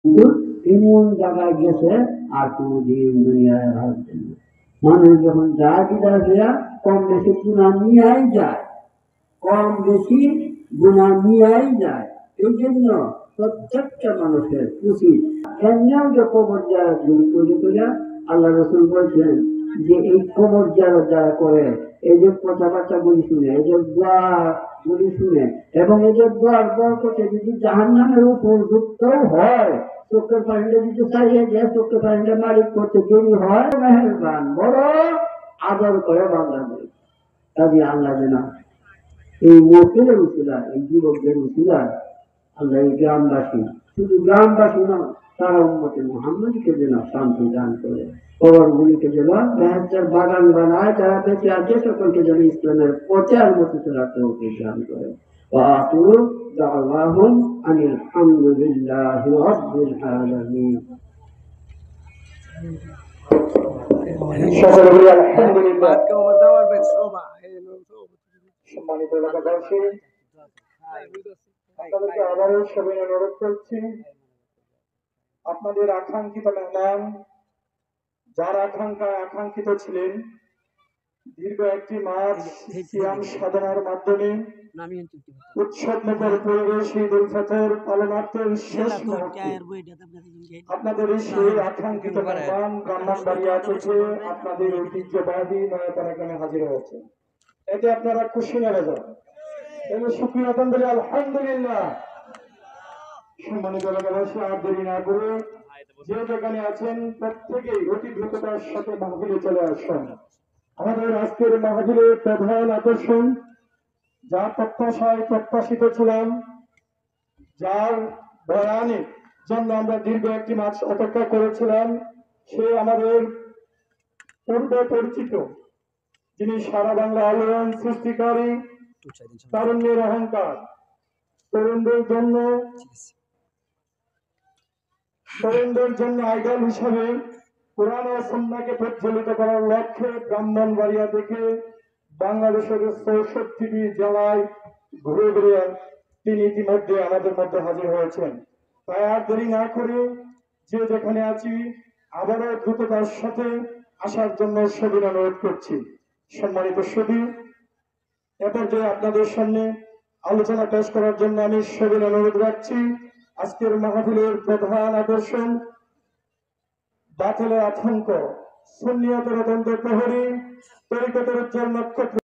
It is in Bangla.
কিন্তু এমন জায়গায় গেছে আর কোনোদিন দুনিয়ায় আসবে না। মানুষ যখন যায় বিদায় হইয়া কম বেশি গুনাহ নিয়েই যায়, কম বেশি গুনাহ নিয়েই যায়। এই জন্য প্রত্যেকটা মানুষের উচিত এমনিও যে কবর যারা দূর তৈরি করিয়া আল্লাহ রসুল বলছেন যে এই কবর যারা করে, এই যে কথাবার্তা গুলি শুনে, এই যে দোয়া গুলি শুনে এবং এই যে দোয়ার বরকতে যদি জাহান্নামের উপর যুক্তও হয়, চোখের পানিটা যদি চাইয়ে যায়, চোখের পানিটা মালিক করতে দেরি হয়, মেহেরবান বড় আদর করে বাংলাদেশ। কাজে আল্লাহ যেন এই মহিলার উচিলায়, এই যুবকদের উচিলায় আল্লাহ এই গ্রামবাসী, শুধু গ্রামবাসী নয়, তারা উম্মতে মুহাম্মদকে যেন শান্তি দান করে, কবরগুলিকে যেন বেহেশতের বাগান বানায়, যারা বেঁচে আছে সকলকে যেন ইসলামের পথে আর মতো চলার তৌফিক দান করে। وآخر دعواهم أن الحمد لله رب العالمين। সম্মানিত এলাকাবাসী, আপনাদেরকে আবারও সবিনয় অনুরোধ করছি, আপনাদের আকাঙ্ক্ষিত মেহমান, যারা আকাঙ্ক্ষিত ছিলেন, দীর্ঘ একটি মাস সিয়াম সাধনার মাধ্যমে উৎসব মুখর পরিবেশ ঈদ উল ফিতর পালনার্থের শেষ মুহূর্তে আপনাদের সেই আকাঙ্ক্ষিত মেহমান ব্রাহ্মণবাড়িয়া থেকে আপনাদের ঐতিহ্যবাহী নয়াপাড়া হাজির হয়েছে। এতে আপনারা খুশি না বেজার? শুকরিয়া আলহামদুলিল্লাহ। সম্মানিত এলাকাবাসী, আর দেরি না করে যে যেখানে আছেন প্রত্যেকেই অতি দ্রুততার সাথে মাহফিলে চলে আসুন। আমাদের আজকের মাহফিলের প্রধান আকর্ষণ, যার প্রত্যাশায় প্রত্যাশিত ছিলাম, যার বয়ানের জন্য আমরা দীর্ঘ একটি মাস অপেক্ষা করেছিলাম, সে আমাদের পূর্বে পরিচিত, যিনি সারা বাংলা আলোড়ন সৃষ্টিকারী, তারুণ্যের অহংকার, তরুণদের জন্য আইডল হিসাবে কোরআন ও সুন্নাহকে প্রজ্বলিত করার লক্ষ্যে ব্রাহ্মণবাড়িয়া থেকে বাংলাদেশের ৬৪টি জেলায় ঘুরে ঘুরে তিনি ইতিমধ্যে আমাদের মধ্যে হাজির হয়েছেন। তাই আর দেরি না করে যে যেখানে আছি আবারও দ্রুততার সাথে আসার জন্য সবিনয় অনুরোধ করছি। সম্মানিত সুধী, এ পর্যায়ে আপনাদের সামনে আলোচনা পেশ করার জন্য আমি সবিনয় অনুরোধ রাখছি আজকের মাহফিলের প্রধান আকর্ষণ, বাতিলের আতঙ্ক, সুন্নিয়তের অত্যন্ত প্রহরী, তরিকতের উজ্জ্বল নক্ষত্র